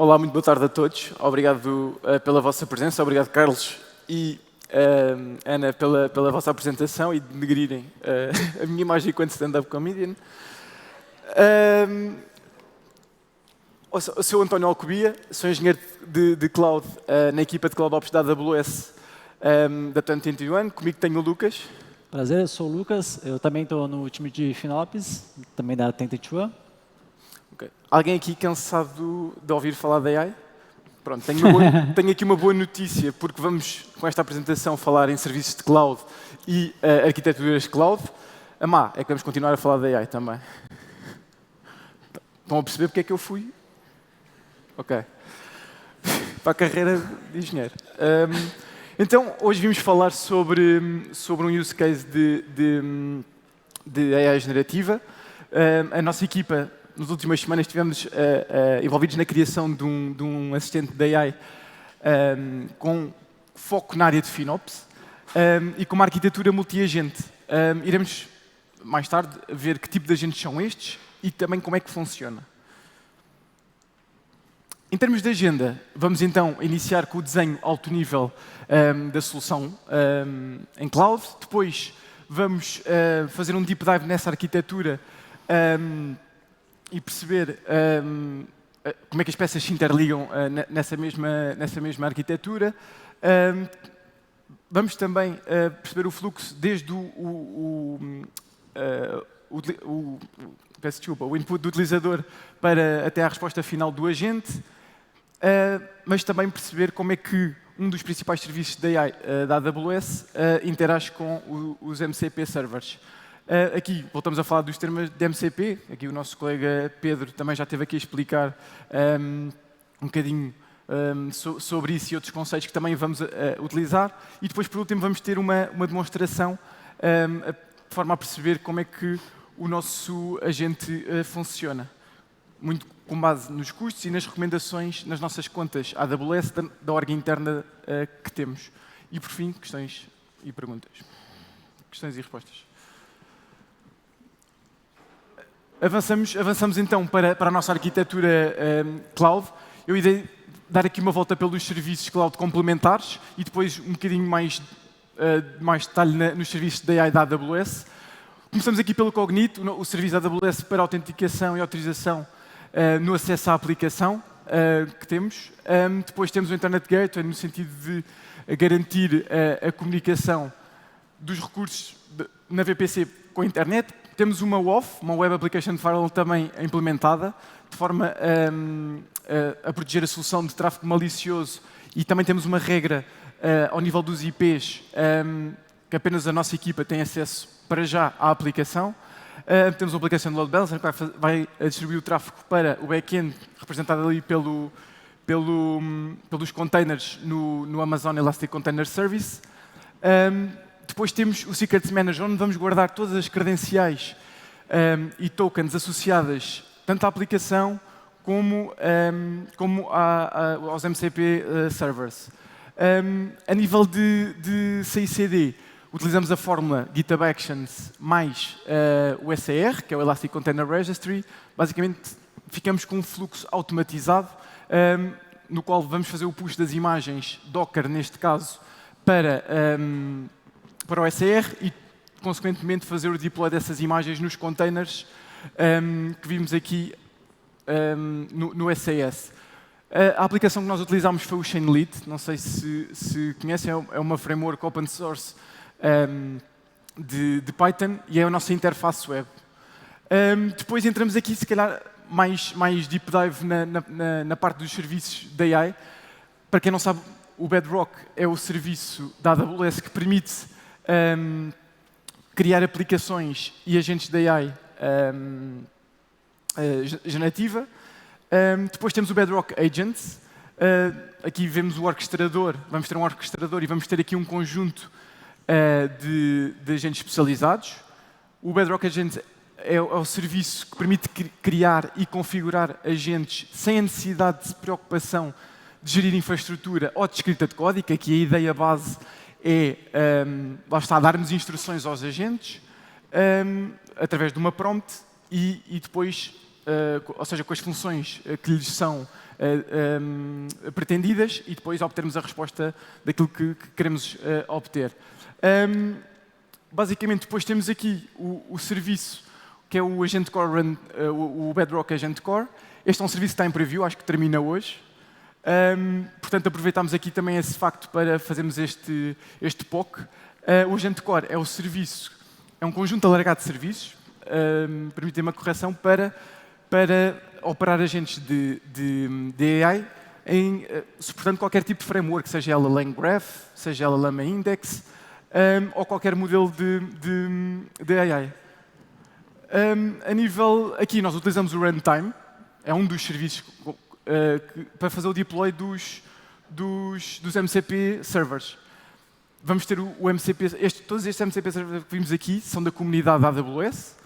Olá, muito boa tarde a todos. Obrigado pela vossa presença, obrigado Carlos e Ana pela vossa apresentação e de denegrirem a minha imagem enquanto stand-up comedian. Eu sou António Alcobia, sou engenheiro de Cloud na equipa de CloudOps da AWS da 2021. Comigo tenho o Lucas. Prazer, eu sou o Lucas, eu também estou no time de FinOps, também da 2021. Okay. Alguém aqui cansado de ouvir falar da AI? Pronto, tenho aqui uma boa notícia, porque vamos, com esta apresentação, falar em serviços de cloud e arquiteturas cloud. A má é que vamos continuar a falar da AI também. Estão a perceber porque é que eu fui? Ok. Para a carreira de engenheiro. Então, hoje vimos falar sobre um use case de AI generativa. A nossa equipa, nas últimas semanas, estivemos envolvidos na criação de um assistente de AI com foco na área de FinOps e com uma arquitetura multi-agente. Iremos, mais tarde, ver que tipo de agentes são estes e também como é que funciona. Em termos de agenda, vamos então iniciar com o desenho alto nível da solução em cloud. Depois vamos fazer um deep dive nessa arquitetura e perceber como é que as peças se interligam nessa mesma arquitetura. Vamos também perceber o fluxo desde o input do utilizador para até a resposta final do agente. Mas também perceber como é que um dos principais serviços da AI da AWS interage com os MCP servers. Aqui voltamos a falar dos termos de MCP. Aqui o nosso colega Pedro também já esteve aqui a explicar um bocadinho sobre isso e outros conceitos que também vamos utilizar. E depois, por último, vamos ter uma demonstração de forma a perceber como é que o nosso agente funciona. Muito com base nos custos e nas recomendações nas nossas contas AWS da org interna que temos. E, por fim, questões e perguntas. Questões e respostas. Avançamos então para a nossa arquitetura cloud. Eu irei dar aqui uma volta pelos serviços cloud complementares e depois um bocadinho mais detalhe nos serviços da AI da AWS. Começamos aqui pelo Cognito, o serviço da AWS para autenticação e autorização no acesso à aplicação que temos. Depois temos o Internet Gateway, no sentido de garantir a comunicação dos recursos na VPC com a internet. Temos uma WAF, uma Web Application Firewall também implementada, de forma a proteger a solução de tráfego malicioso. E também temos uma regra ao nível dos IPs, que apenas a nossa equipa tem acesso para já à aplicação. Temos uma aplicação de load balancer que vai distribuir o tráfego para o back-end, representado ali pelos containers no Amazon Elastic Container Service. Depois temos o Secrets Manager, onde vamos guardar todas as credenciais e tokens associadas tanto à aplicação como aos MCP servers. A nível de CI/CD, utilizamos a fórmula GitHub Actions mais o SER, que é o Elastic Container Registry. Basicamente, ficamos com um fluxo automatizado, no qual vamos fazer o push das imagens Docker, neste caso, para o SER e, consequentemente, fazer o deploy dessas imagens nos containers que vimos aqui no SAS. A aplicação que nós utilizámos foi o Chainlead. Não sei se conhecem, é uma framework open source de Python e é a nossa interface web. Depois entramos aqui, se calhar, mais deep dive na parte dos serviços da AI. Para quem não sabe, o Bedrock é o serviço da AWS que permite criar aplicações e agentes da AI generativa. Depois temos o Bedrock Agents. Aqui vemos o orquestrador, vamos ter um orquestrador e vamos ter aqui um conjunto de agentes especializados. O Bedrock Agents é o serviço que permite criar e configurar agentes sem a necessidade de preocupação de gerir infraestrutura ou de escrita de código. Aqui a ideia base é, lá está, darmos instruções aos agentes através de uma prompt e depois ou seja, com as funções que lhes são pretendidas e depois obtermos a resposta daquilo que queremos obter. Basicamente, depois temos aqui o serviço, que é o Agent Core Run, o Bedrock Agent Core. Este é um serviço que está em preview, acho que termina hoje. Portanto, aproveitamos aqui também esse facto para fazermos este POC. O Agent Core é o serviço, é um conjunto alargado de serviços, permitem uma correção para operar agentes de AI, suportando qualquer tipo de framework, seja ela LangGraph, seja ela Llama Index, ou qualquer modelo de AI. A nível, aqui nós utilizamos o Runtime, é um dos serviços para fazer o deploy dos MCP servers. Vamos ter o MCP, todos estes MCP servers que vimos aqui são da comunidade da AWS,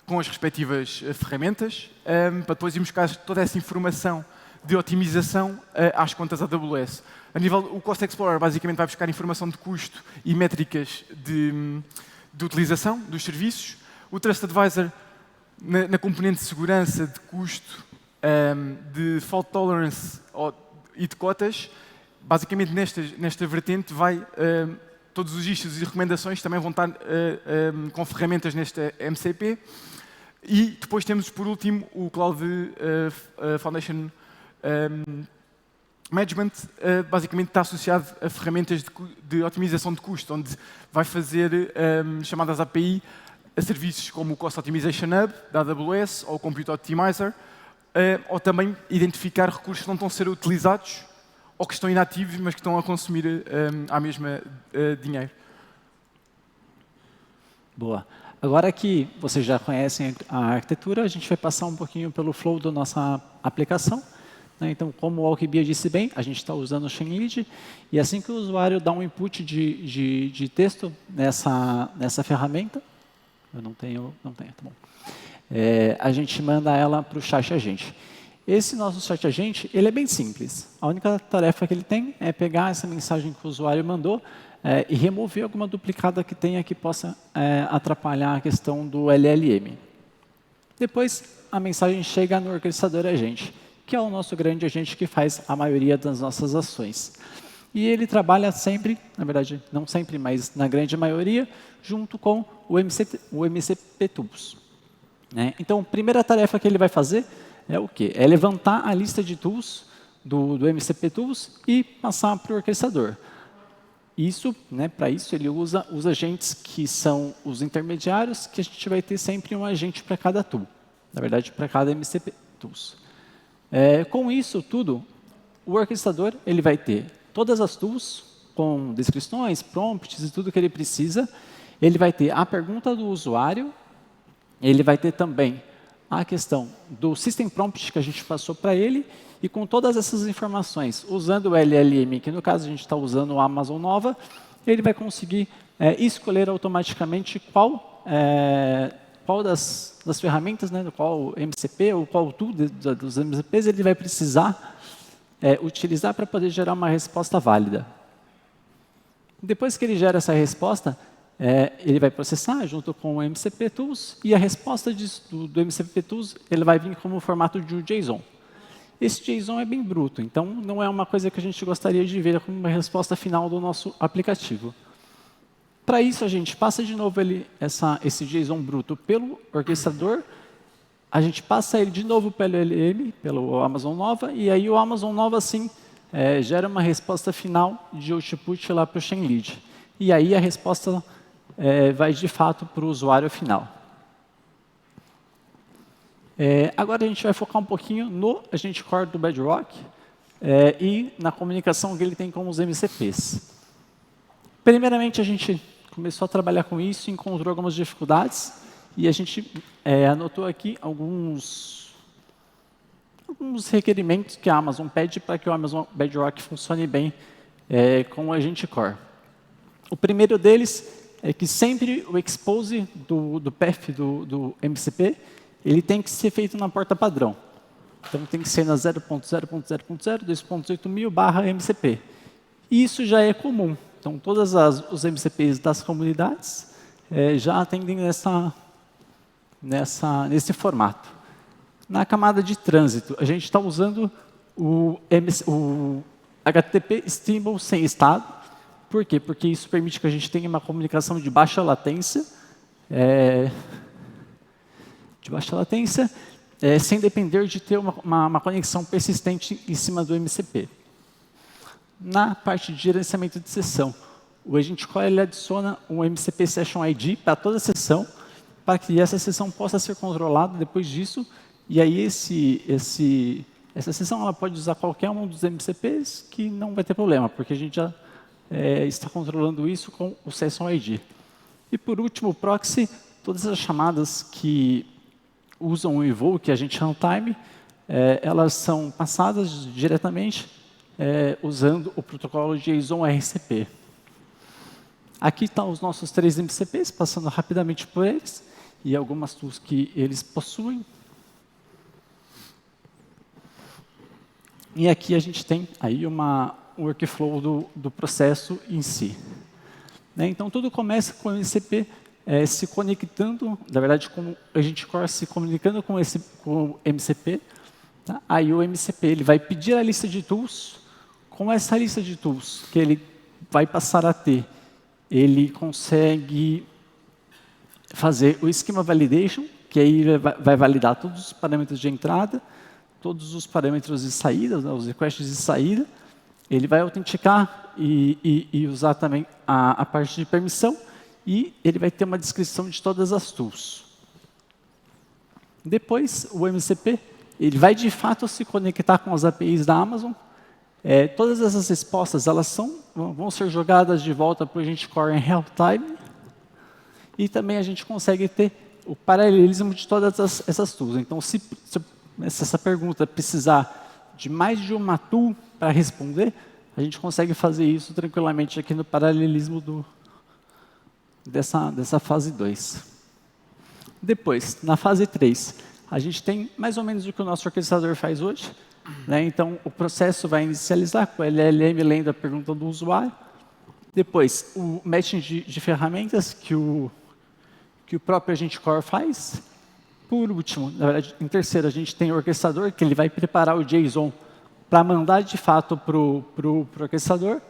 com as respectivas ferramentas, para depois irmos buscar toda essa informação de otimização às contas AWS. A nível, o Cost Explorer basicamente vai buscar informação de custo e métricas de utilização dos serviços. O Trust Advisor, na componente de segurança, de custo, de fault tolerance e de cotas, basicamente nesta vertente todos os issues e recomendações também vão estar com ferramentas neste MCP. E depois temos, por último, o Cloud Foundation Management, basicamente está associado a ferramentas de otimização de custo, onde vai fazer chamadas API a serviços como o Cost Optimization Hub, da AWS, ou o Compute Optimizer, ou também identificar recursos que não estão a ser utilizados ou que estão inativos, mas que estão a consumir à mesma dinheiro. Boa. Agora que vocês já conhecem a arquitetura, a gente vai passar um pouquinho pelo flow da nossa aplicação. Então, como o Alquibia disse bem, a gente está usando o Chainlead, e assim que o usuário dá um input de texto nessa ferramenta, eu não tenho, tá bom. A gente manda ela para o chat agente. Esse nosso chat agente, ele é bem simples. A única tarefa que ele tem é pegar essa mensagem que o usuário mandou e remover alguma duplicada que tenha que possa atrapalhar a questão do LLM. Depois, a mensagem chega no orquestrador agente, que é o nosso grande agente que faz a maioria das nossas ações. E ele trabalha sempre, na verdade, não sempre, mas na grande maioria, junto com o MCP Tools. Então, a primeira tarefa que ele vai fazer é o quê? É levantar a lista de tools do MCP Tools e passar para o orquestrador. Para isso, ele usa os agentes que são os intermediários, que a gente vai ter sempre um agente para cada tool. Na verdade, para cada MCP Tools. Com isso tudo, o orquestrador ele vai ter todas as tools com descrições, prompts e tudo que ele precisa. Ele vai ter a pergunta do usuário. Ele vai ter também a questão do System Prompt que a gente passou para ele. E com todas essas informações, usando o LLM, que no caso a gente está usando o Amazon Nova, ele vai conseguir escolher automaticamente qual das ferramentas, qual MCP ou qual tool dos MCPs ele vai precisar utilizar para poder gerar uma resposta válida. Depois que ele gera essa resposta, ele vai processar junto com o MCP Tools e a resposta do MCP Tools ele vai vir como formato de um JSON. Esse JSON é bem bruto, então não é uma coisa que a gente gostaria de ver como uma resposta final do nosso aplicativo. Para isso, a gente passa de novo esse JSON bruto pelo orquestrador, a gente passa ele de novo pelo LLM, pelo Amazon Nova, e aí o Amazon Nova, sim, gera uma resposta final de output lá para o Chainlead. E aí a resposta vai, de fato, para o usuário final. Agora a gente vai focar um pouquinho no agente core do Bedrock e na comunicação que ele tem com os MCPs. Primeiramente, a gente começou a trabalhar com isso, encontrou algumas dificuldades e a gente anotou aqui alguns requerimentos que a Amazon pede para que o Amazon Bedrock funcione bem com o agente core. O primeiro deles é que sempre o expose do path do MCP ele tem que ser feito na porta padrão. Então, tem que ser na 0.0.0.2.8.000/MCP. Isso já é comum. Então, todos os MCPs das comunidades já atendem nesse formato. Na camada de trânsito, a gente está usando o HTTP Streamable sem estado. Por quê? Porque isso permite que a gente tenha uma comunicação de baixa latência, sem depender de ter uma conexão persistente em cima do MCP. Na parte de gerenciamento de sessão, o Agent Core ele adiciona um MCP Session ID para toda a sessão, para que essa sessão possa ser controlada depois disso, e aí essa sessão ela pode usar qualquer um dos MCPs que não vai ter problema, porque a gente já está controlando isso com o Session ID. E por último, o proxy, todas as chamadas que usam o Evoke, a gente runtime, elas são passadas diretamente usando o protocolo JSON RCP. Aqui estão os nossos 3 MCPs, passando rapidamente por eles, e algumas tools que eles possuem. E aqui a gente tem aí um workflow do processo em si. Então, tudo começa com o MCP se conectando, na verdade, com a Agent Core se comunicando com o MCP. Tá? Aí o MCP ele vai pedir a lista de tools. Com essa lista de tools que ele vai passar a ter, ele consegue fazer o Schema Validation, que aí ele vai validar todos os parâmetros de entrada, todos os parâmetros de saída, né, os requests de saída. Ele vai autenticar e usar também a parte de permissão, e ele vai ter uma descrição de todas as tools. Depois, o MCP ele vai de fato se conectar com as APIs da Amazon. Todas essas respostas elas vão ser jogadas de volta para o Agent Core em real time, e também a gente consegue ter o paralelismo de todas essas tools. Então, se essa pergunta precisar de mais de uma tool para responder, a gente consegue fazer isso tranquilamente aqui no paralelismo dessa fase 2. Depois, na fase 3, a gente tem mais ou menos o que o nosso orquestrador faz hoje. Então, o processo vai inicializar com o LLM lendo a pergunta do usuário. Depois, o matching de ferramentas que o próprio Agent Core faz. Por último, na verdade, em terceiro, a gente tem o orquestrador, que ele vai preparar o JSON para mandar de fato para o orquestrador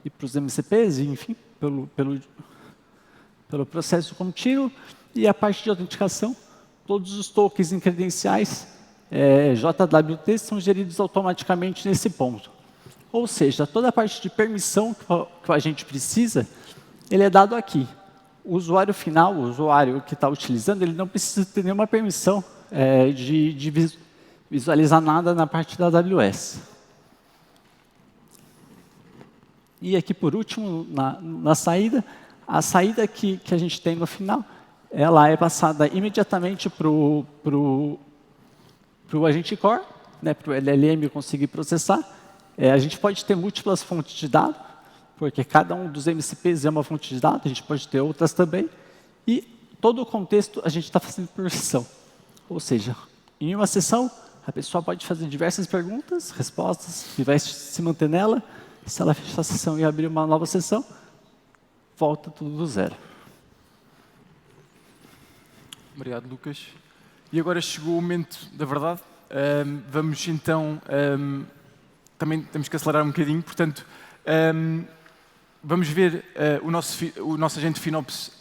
e para os MCPs, enfim, pelo processo contínuo. E a parte de autenticação, todos os tokens e credenciais JWT são geridos automaticamente nesse ponto. Ou seja, toda a parte de permissão que a gente precisa, ele é dado aqui. O usuário final, o usuário que está utilizando, ele não precisa ter nenhuma permissão de visualizar nada na parte da AWS. E aqui, por último, na saída, a saída que a gente tem no final, ela é passada imediatamente para o Agent Core, para o LLM conseguir processar. A gente pode ter múltiplas fontes de dados, porque cada um dos MCPs é uma fonte de dados, a gente pode ter outras também. E todo o contexto a gente está fazendo por sessão. Ou seja, em uma sessão, a pessoa pode fazer diversas perguntas, respostas, e vai se manter nela. Se ela fechar a sessão e abrir uma nova sessão, volta tudo do zero. Obrigado, Lucas. E agora chegou o momento da verdade. Vamos então, também temos que acelerar um bocadinho, portanto, vamos ver o nosso agente FinOps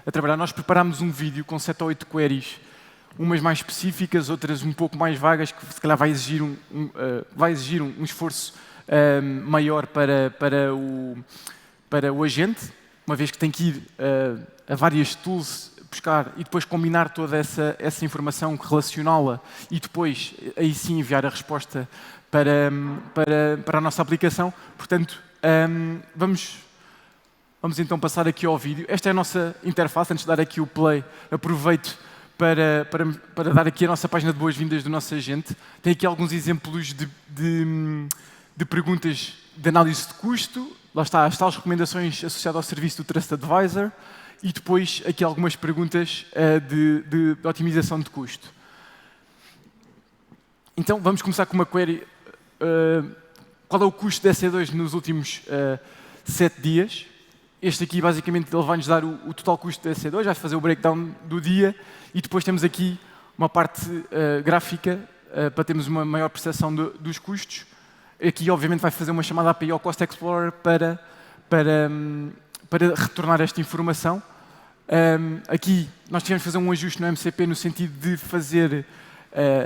a trabalhar. Nós preparámos um vídeo com 7 ou 8 queries, umas mais específicas, outras um pouco mais vagas, que se calhar vai exigir um esforço maior para o agente, uma vez que tem que ir a várias tools buscar e depois combinar toda essa informação, relacioná-la e depois aí sim enviar a resposta para a nossa aplicação. Portanto, vamos então passar aqui ao vídeo. Esta é a nossa interface. Antes de dar aqui o play, aproveito para dar aqui a nossa página de boas-vindas do nosso agente. Tem aqui alguns exemplos de perguntas de análise de custo. Lá está as tais recomendações associadas ao serviço do Trust Advisor. E depois aqui algumas perguntas de otimização de custo. Então, vamos começar com uma query. Qual é o custo da EC2 nos últimos 7 dias? Este aqui, basicamente, ele vai-nos dar o total custo da EC2, vai fazer o breakdown do dia, e depois temos aqui uma parte gráfica para termos uma maior percepção dos custos. Aqui, obviamente, vai fazer uma chamada API ao Cost Explorer para retornar esta informação. Aqui, nós tivemos que fazer um ajuste no MCP no sentido de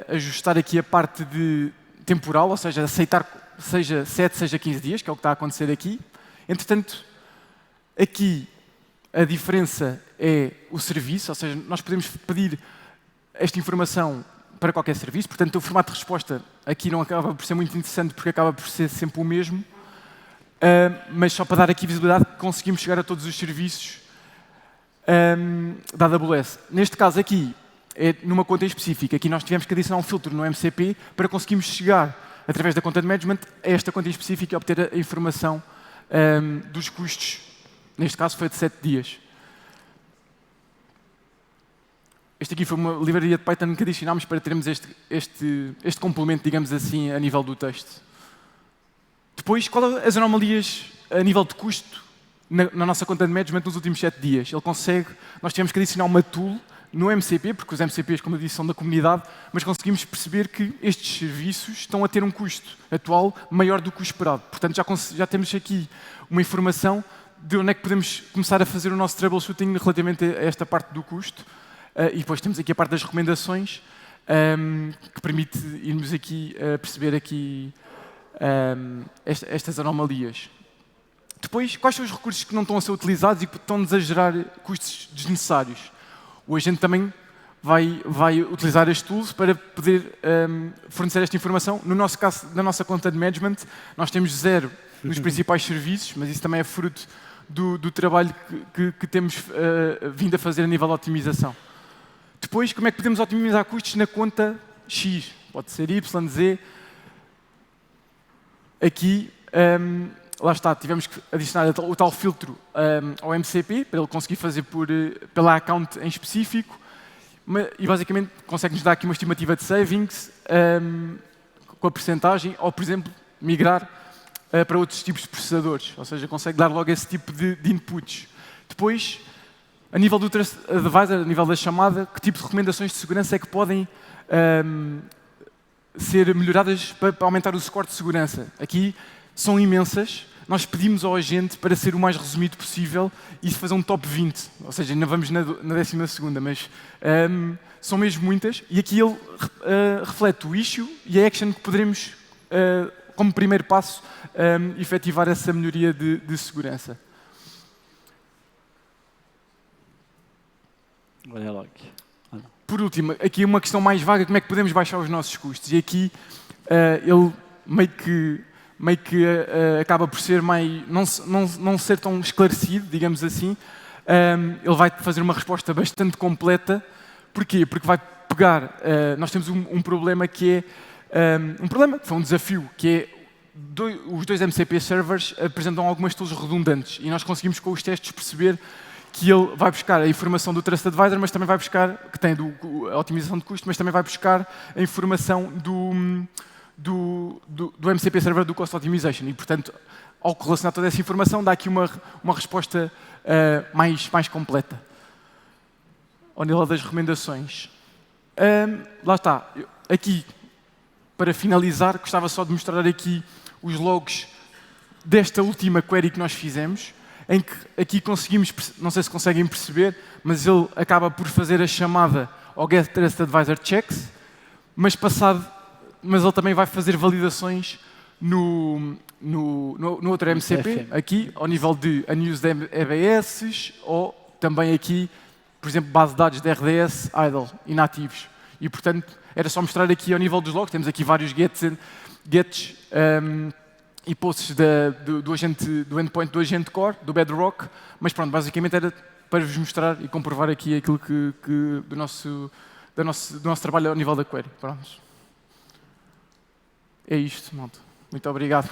ajustar aqui a parte de temporal, ou seja, aceitar seja 7, seja 15 dias, que é o que está a acontecer aqui. Entretanto, aqui a diferença é o serviço, ou seja, nós podemos pedir esta informação para qualquer serviço, portanto, o formato de resposta aqui não acaba por ser muito interessante porque acaba por ser sempre o mesmo, mas só para dar aqui visibilidade que conseguimos chegar a todos os serviços da AWS. Neste caso aqui, é numa conta em específico. Aqui nós tivemos que adicionar um filtro no MCP para conseguirmos chegar, através da conta de management, a esta conta em específico e obter a informação dos custos. Neste caso foi de 7 dias. Este aqui foi uma livraria de Python que adicionámos para termos este complemento, digamos assim, a nível do texto. Depois, qual as anomalias a nível de custo na nossa conta de management nos últimos 7 dias? Nós tivemos que adicionar uma tool no MCP, porque os MCPs, como eu disse, são da comunidade, mas conseguimos perceber que estes serviços estão a ter um custo atual maior do que o esperado. Portanto, já temos aqui uma informação de onde é que podemos começar a fazer o nosso troubleshooting relativamente a esta parte do custo. E depois temos aqui a parte das recomendações, que permite irmos aqui perceber aqui estas anomalias. Depois, quais são os recursos que não estão a ser utilizados e que estão-nos a gerar custos desnecessários? O agente também vai utilizar este tool para poder fornecer esta informação. No nosso caso, na nossa conta de management, nós temos 0 nos principais serviços, mas isso também é fruto do trabalho que temos vindo a fazer a nível de otimização. Depois, como é que podemos otimizar custos na conta X? Pode ser Y, Z. Aqui, lá está, tivemos que adicionar o tal filtro ao MCP, para ele conseguir fazer pela account em específico. E basicamente consegue-nos dar aqui uma estimativa de savings com a percentagem, ou, por exemplo, migrar para outros tipos de processadores. Ou seja, consegue dar logo esse tipo de inputs. Depois, a nível do Trust Advisor, a nível da chamada, que tipo de recomendações de segurança é que podem ser melhoradas para aumentar o score de segurança? Aqui são imensas. Nós pedimos ao agente para ser o mais resumido possível e fazer um top 20. Ou seja, ainda vamos na 12ª, mas são mesmo muitas. E aqui ele reflete o issue e a action que poderemos, como primeiro passo, efetivar essa melhoria de segurança. Olha logo. Por último, aqui uma questão mais vaga, como é que podemos baixar os nossos custos? E aqui ele meio que acaba por ser não ser tão esclarecido, digamos assim. Ele vai fazer uma resposta bastante completa. Porquê? Porque vai pegar... nós temos um problema que é... que foi um desafio, que é os 2 MCP servers apresentam algumas tools redundantes e nós conseguimos com os testes perceber que ele vai buscar a informação do Trust Advisor, mas também vai buscar, que tem a otimização de custo, mas também vai buscar a informação do MCP Server do Cost Optimization. E, portanto, ao correlacionar toda essa informação, dá aqui uma resposta mais completa. Ao nível das recomendações. Lá está. Aqui, para finalizar, gostava só de mostrar aqui os logs desta última query que nós fizemos, em que aqui conseguimos, não sei se conseguem perceber, mas ele acaba por fazer a chamada ao Get Trust Advisor Checks, mas ele também vai fazer validações no outro MCP, aqui, ao nível de unused EBS, ou também aqui, por exemplo, base de dados de RDS idle, inativos. E, portanto, era só mostrar aqui ao nível dos logs, temos aqui vários gets e posts do endpoint do agente core, do Bedrock, mas pronto, basicamente era para vos mostrar e comprovar aqui aquilo do nosso trabalho ao nível da query. Pronto. É isto, malta. Muito obrigado.